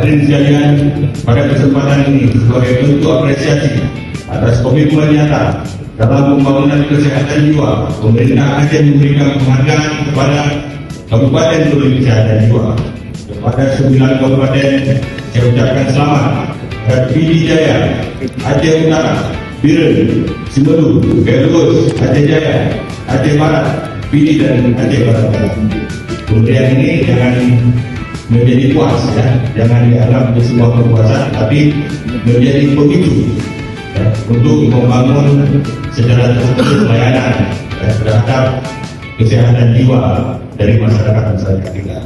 Hadirin sekalian, pada kesempatan ini sebagai bentuk apresiasi atas komitmen nyata dalam pembangunan kesehatan jiwa, pemerintah Aceh memberikan penghargaan kepada Kabupaten Peduli Kesehatan Jiwa. Kepada 9 kabupaten, saya ucapkan selamat. Pidi Jaya, Aceh Utara, Biren, Simedu, Belus, Aceh Jaya, Aceh Barat, Pidi dan Aceh Barat. Kemudian ini jangan menjadi puas, ya, jangan dianggap sebuah kepuasan, tapi menjadi pemicu, ya, untuk membangun secara terus layanan, ya, terhadap kesehatan jiwa dari masyarakat kita.